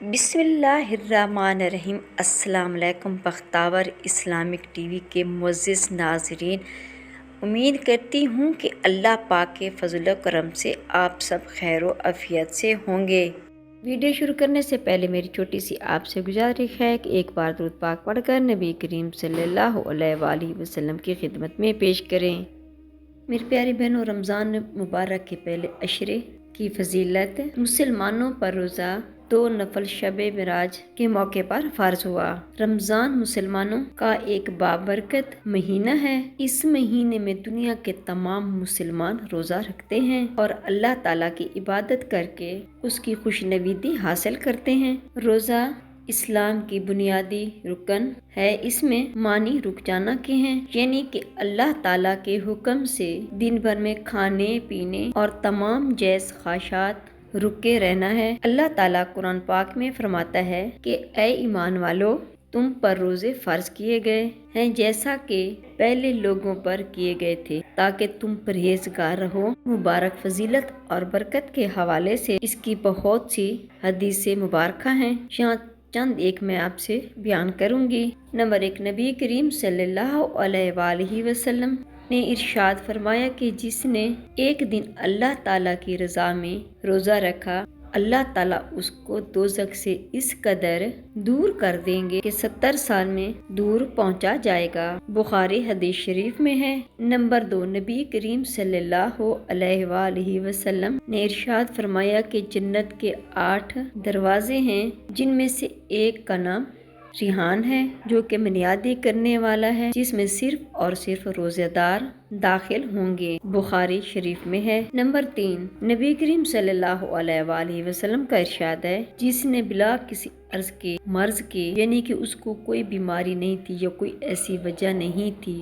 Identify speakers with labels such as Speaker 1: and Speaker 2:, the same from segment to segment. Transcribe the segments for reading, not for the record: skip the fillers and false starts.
Speaker 1: بسم اللہ الرحمن الرحیم۔ السلام علیکم بختاور اسلامک ٹی وی کے معزز ناظرین، امید کرتی ہوں کہ اللہ پاک کے فضل و کرم سے آپ سب خیر و عافیت سے ہوں گے۔ ویڈیو شروع کرنے سے پہلے میری چھوٹی سی آپ سے گزارش ہے کہ ایک بار درود پاک پڑھ کر نبی کریم صلی اللہ علیہ وآلہ وسلم کی خدمت میں پیش کریں۔ میری پیاری بہنوں، رمضان مبارک کے پہلے عشرے کی فضیلت۔ مسلمانوں پر روزہ 2 نفل شب معراج کے موقع پر فرض ہوا۔ رمضان مسلمانوں کا ایک بابرکت مہینہ ہے۔ اس مہینے میں دنیا کے تمام مسلمان روزہ رکھتے ہیں اور اللہ تعالیٰ کی عبادت کر کے اس کی خوشنودی حاصل کرتے ہیں۔ روزہ اسلام کی بنیادی رکن ہے۔ اس میں معنی رک جانا کے ہیں، یعنی کہ اللہ تعالیٰ کے حکم سے دن بھر میں کھانے پینے اور تمام جائز خواہشات رکے رہنا ہے۔ اللہ تعالیٰ قرآن پاک میں فرماتا ہے کہ اے ایمان والو، تم پر روزے فرض کیے گئے ہیں جیسا کہ پہلے لوگوں پر کیے گئے تھے تاکہ تم پرہیزگار رہو۔ مبارک فضیلت اور برکت کے حوالے سے اس کی بہت سی حدیث مبارکہ ہیں، یہاں چند ایک میں آپ سے بیان کروں گی۔ نمبر 1، نبی کریم صلی اللہ علیہ وآلہ وسلم نے ارشاد فرمایا کہ جس نے ایک دن اللہ تعالیٰ کی رضا میں روزہ رکھا، اللہ تعالیٰ اس کو دوزخ سے اس قدر دور کر دیں گے کہ 70 سال میں دور پہنچا جائے گا۔ بخاری حدیث شریف میں ہے۔ نمبر 2، نبی کریم صلی اللہ علیہ وآلہ وسلم نے ارشاد فرمایا کہ جنت کے 8 دروازے ہیں، جن میں سے ایک کا نام ریحان ہے، جو کہ منادی کرنے والا ہے، جس میں صرف اور صرف روزہ دار داخل ہوں گے۔ بخاری شریف میں ہے۔ نمبر 3، نبی کریم صلی اللہ علیہ وآلہ وسلم کا ارشاد ہے، جس نے بلا کسی عرض کے مرض کے، یعنی کہ اس کو کوئی بیماری نہیں تھی یا کوئی ایسی وجہ نہیں تھی،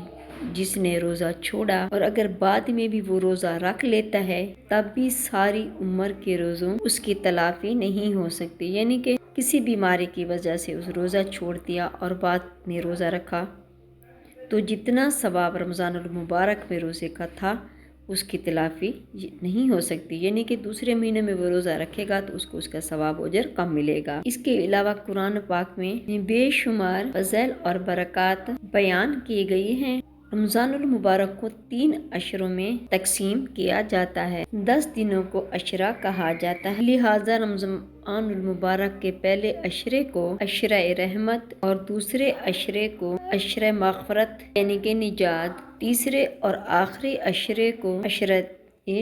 Speaker 1: جس نے روزہ چھوڑا اور اگر بعد میں بھی وہ روزہ رکھ لیتا ہے تب بھی ساری عمر کے روزوں اس کی تلافی نہیں ہو سکتی، یعنی کہ کسی بیماری کی وجہ سے اس روزہ چھوڑ دیا اور بعد میں روزہ رکھا تو جتنا ثواب رمضان المبارک میں روزے کا تھا اس کی تلافی نہیں ہو سکتی، یعنی کہ دوسرے مہینے میں وہ روزہ رکھے گا تو اس کو اس کا ثواب اجر کم ملے گا۔ اس کے علاوہ قرآن پاک میں بے شمار فضائل اور برکات بیان کی گئی ہیں۔ رمضان المبارک کو 3 عشروں میں تقسیم کیا جاتا ہے۔ 10 دنوں کو عشرہ کہا جاتا ہے، لہذا رمضان المبارک کے پہلے عشرے کو عشرہ رحمت اور دوسرے عشرے کو عشرہ مغفرت یعنی کہ نجات، تیسرے اور آخری عشرے کو عشرہ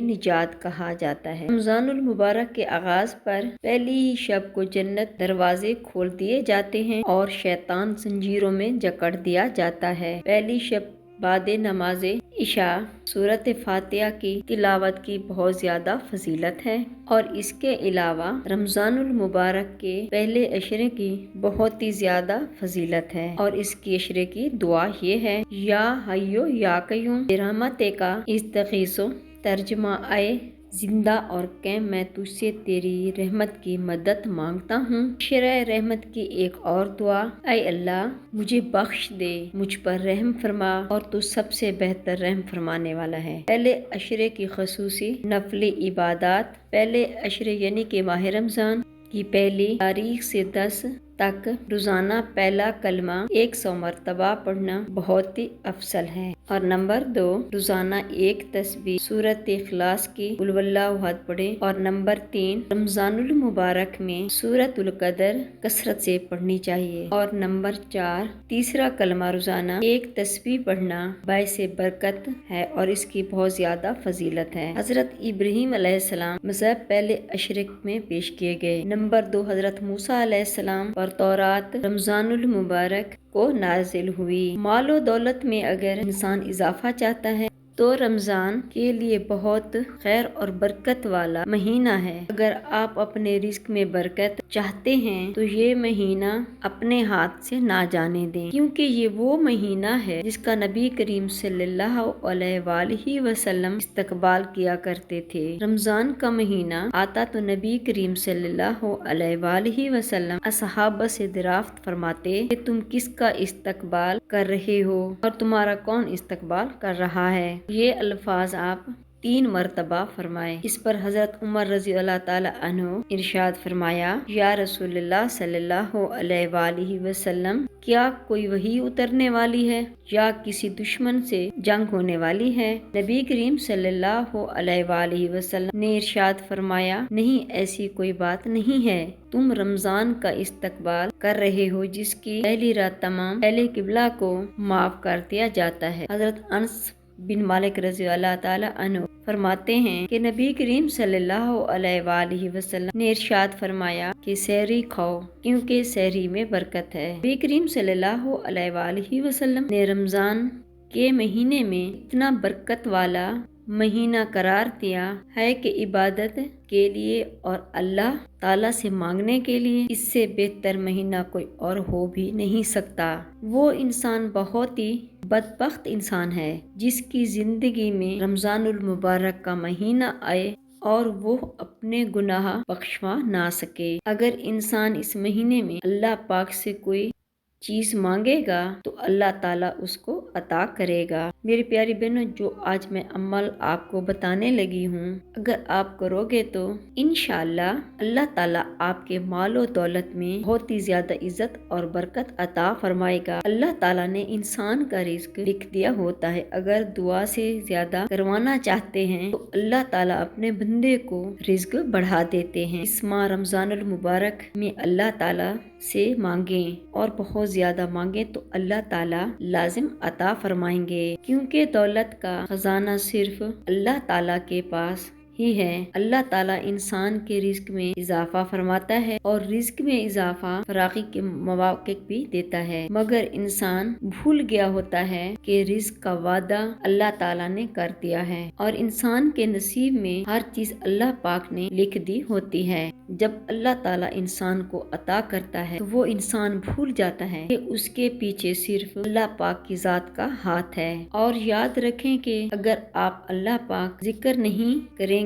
Speaker 1: نجات کہا جاتا ہے۔ رمضان المبارک کے آغاز پر پہلی ہی شب کو جنت دروازے کھول دیے جاتے ہیں اور شیطان زنجیروں میں جکڑ دیا جاتا ہے۔ پہلی شب بعد نماز عشاء سورۃ فاتحہ کی تلاوت کی بہت زیادہ فضیلت ہے، اور اس کے علاوہ رمضان المبارک کے پہلے عشرے کی بہت ہی زیادہ فضیلت ہے، اور اس کی عشرے کی دعا یہ ہے، یا حیو یا قیوم برحمتک کا استغیثو، ترجمہ آئے زندہ اور قیم میں تجھ سے تیری رحمت کی مدد مانگتا ہوں۔ عشرہ رحمت کی ایک اور دعا، اے اللہ مجھے بخش دے، مجھ پر رحم فرما اور تو سب سے بہتر رحم فرمانے والا ہے۔ پہلے عشرے کی خصوصی نفلی عبادات۔ پہلے عشرے یعنی کہ ماہ رمضان کی پہلی تاریخ سے 10 تک روزانہ پہلا کلمہ 100 مرتبہ پڑھنا بہت ہی افضل ہے، اور نمبر 2، روزانہ 1 تسبیح سورۃ اخلاص کی قل هو اللہ احد پڑھیں، اور نمبر 3، رمضان المبارک میں سورۃ القدر کثرت سے پڑھنی چاہیے، اور نمبر 4، تیسرا کلمہ روزانہ 1 تسبیح پڑھنا باعث برکت ہے اور اس کی بہت زیادہ فضیلت ہے۔ حضرت ابراہیم علیہ السلام مذہب پہلے عشرے میں پیش کیے گئے۔ نمبر 2، حضرت موسیٰ علیہ السلام پر تورات رمضان المبارک کو نازل ہوئی۔ مال و دولت میں اگر انسان اضافہ چاہتا ہے تو رمضان کے لیے بہت خیر اور برکت والا مہینہ ہے۔ اگر آپ اپنے رزق میں برکت چاہتے ہیں تو یہ مہینہ اپنے ہاتھ سے نہ جانے دیں، کیونکہ یہ وہ مہینہ ہے جس کا نبی کریم صلی اللہ علیہ وآلہ وسلم استقبال کیا کرتے تھے۔ رمضان کا مہینہ آتا تو نبی کریم صلی اللہ علیہ وآلہ وسلم اصحابہ سے دریافت فرماتے کہ تم کس کا استقبال کر رہے ہو اور تمہارا کون استقبال کر رہا ہے؟ یہ الفاظ آپ 3 मरतबा फरमाए। इस पर हजरत उमर रजी अल्लाह ताला अन्हु इरशाद फरमाया, या रसूलुल्लाह सल्लल्लाहु अलैहि वसल्लम, क्या कोई वही उतरने वाली है या किसी दुश्मन से जंग होने वाली है? नबी करीम सल्लल्लाहु अलैहि वसल्लम ने इरशाद फरमाया, नहीं, ऐसी कोई बात नहीं है। तुम रमजान का इस्तकबाल कर रहे हो जिसकी पहली रात तमाम पहले किबला को माफ कर दिया जाता है। हजरत अनस बिन मालिक रज़ी अल्लाह ताला अन्हु फरमाते हैं कि नबी करीम सल्लल्लाहु अलैहि वसल्लम ने इरशाद फरमाया कि सहरी खाओ क्योंकि सहरी में बरकत है। नबी करीम सल्लल्लाहु अलैहि वसल्लम ने रमजान के महीने में इतना बरकत वाला महीना करार दिया है कि इबादत के लिए और अल्लाह ताला से मांगने के लिए इससे बेहतर महीना कोई और हो भी नहीं सकता। वो इंसान बहुत ही बदबख्त इंसान है जिसकी जिंदगी में रमजानुल मुबारक का महीना आए और वो अपने गुनाह बख्शवा ना सके। अगर इंसान इस महीने में अल्लाह पाक से कोई चीज मांगेगा तो अल्लाह ताला उसको अता करेगा। मेरी प्यारी बहनों, जो आज मैं अमल आपको बताने लगी हूँ, अगर आप करोगे तो इंशाअल्लाह अल्लाह ताला आपके मालो दौलत में बहुत ही ज्यादा इज्जत और बरकत अता फरमाएगा। अल्लाह ताला ने इंसान का रिज्क लिख दिया होता है। अगर दुआ से ज्यादा करवाना चाहते हैं तो अल्लाह ताला अपने बंदे को रिज्क बढ़ा देते हैं। इस माह रमजानुल मुबारक में अल्लाह ताला से मांगे और बहुत ज्यादा मांगे तो अल्लाह ताला लाजिम अता फरमाएंगे, क्योंकि दौलत का खजाना सिर्फ अल्लाह ताला के पास ही है। अल्लाह ताला इंसान के रिज्क में इजाफा फरमाता है और रिज्क में इजाफा फराकी के मौके भी देता है, मगर इंसान भूल गया होता है कि रिज्क का वादा अल्लाह ताला ने कर दिया है और इंसान के नसीब में हर चीज अल्लाह पाक ने लिख दी होती है। जब अल्लाह ताला इंसान को अता करता है तो वो इंसान भूल जाता है कि उसके पीछे सिर्फ अल्लाह पाक की जात का हाथ है। और याद रखें कि अगर आप अल्लाह पाक जिक्र नहीं करेंगे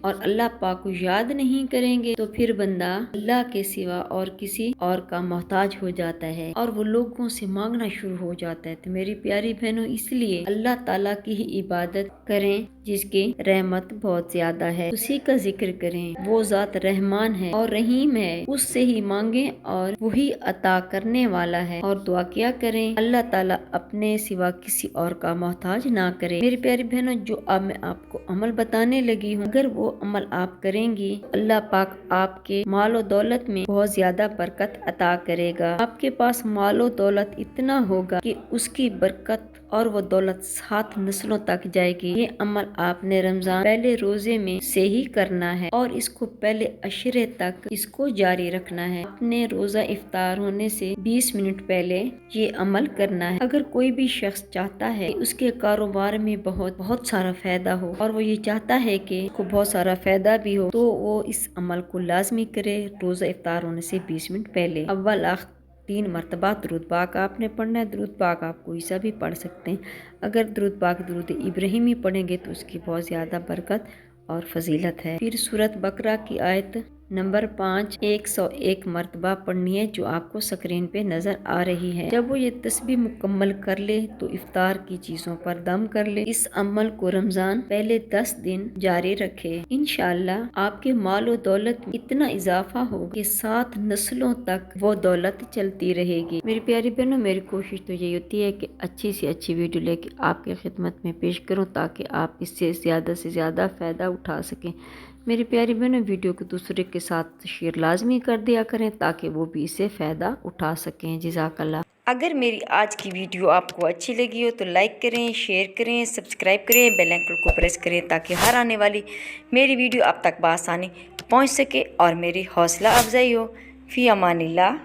Speaker 1: और अल्लाह पाक को याद नहीं करेंगे तो फिर बंदा अल्लाह के सिवा और किसी और का मोहताज हो जाता है और वो लोगों से मांगना शुरू हो जाता है। तो मेरी प्यारी बहनों, इसलिए अल्लाह ताला की ही इबादत करें जिसकी रहमत बहुत ज्यादा है, उसी का जिक्र करें। वो जात रहमान है और रहीम है, उससे ही मांगे और वही अता करने वाला है। और दुआ किया करें अल्लाह ताला अपने सिवा किसी और का मोहताज ना करे। मेरी प्यारी बहनों, जो अब मैं आपको अमल बताने लगी हूँ, अगर वो अमल आप करेंगी अल्लाह पाक आपके मालो दौलत में बहुत ज्यादा बरकत अता करेगा। आपके पास मालो दौलत इतना होगा कि उसकी बरकत और वो दौलत 7 नस्लों तक जाएगी। ये अमल आपने रमजान पहले रोजे में से ही करना है और इसको पहले अशरे तक इसको जारी रखना है। अपने रोजा इफ्तार होने से 20 मिनट पहले ये अमल करना है। अगर कोई भी शख्स चाहता है कि उसके कारोबार में बहुत सारा फायदा हो और वो ये चाहता है कि उसको बहुत सारा फायदा भी हो, तो वो इस अमल को लाजमी करे रोजा इफ्तार होने से 20 मिनट पहले। अव्वल आखिर 3 मरतबा दुरूद पाक आपने पढ़ना है। दुरूद पाक आप कोई सा भी पढ़ सकते हैं। अगर दुरूद पाक दुरूद इब्राहिमी पढ़ेंगे तो उसकी बहुत ज़्यादा बरकत और फजीलत है। फिर सूरत बकरा की आयत नंबर 5 101 मरतबा पढ़नी है, जो आपको स्क्रीन पे नजर आ रही है। जब वो ये तस्बीह मुकम्मल कर ले तो इफ्तार की चीजों पर दम कर ले। इस अमल को रमजान पहले 10 दिन जारी रखे। इंशाअल्लाह आपके मालो दौलत में इतना इजाफा होगा कि 7 नस्लों तक वो दौलत चलती रहेगी। मेरी प्यारी बहनों, मेरी कोशिश तो यही होती है कि अच्छी से अच्छी वीडियो लेके आपके खिदमत में पेश करूँ ताकि आप इससे ज़्यादा फ़ायदा उठा सकें। मेरी प्यारी बहनों, वीडियो को दूसरे के साथ शेयर लाजमी कर दिया करें ताकि वो भी इससे फ़ायदा उठा सकें। जज़ाकल्लाह। अगर मेरी आज की वीडियो आपको अच्छी लगी हो तो लाइक करें, शेयर करें, सब्सक्राइब करें, बेल आइकन को प्रेस करें ताकि हर आने वाली मेरी वीडियो आप तक बआसानी पहुँच सके और मेरी हौसला अफजाई हो। फ़ी अमानिल्लाह।